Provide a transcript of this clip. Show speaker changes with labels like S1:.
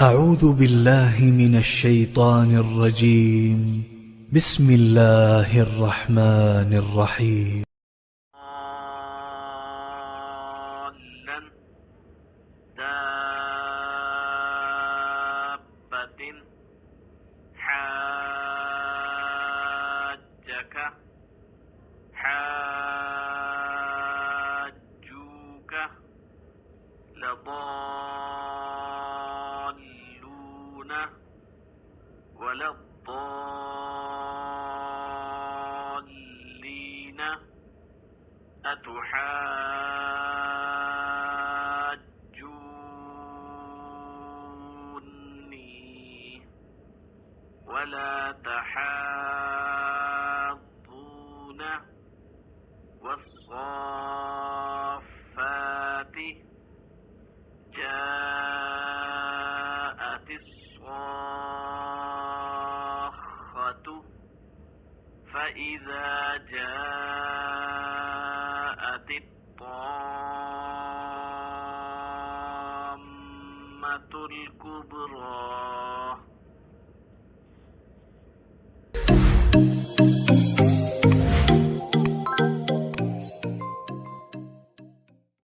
S1: أعوذ بالله من الشيطان الرجيم. بسم الله الرحمن الرحيم.
S2: دابة حاجك حاجوك لضالون ولا الضالين أتحاجوني ولا تحاضون والصافات جاءت الصاخة فإذا جاءت الطامة الكبرى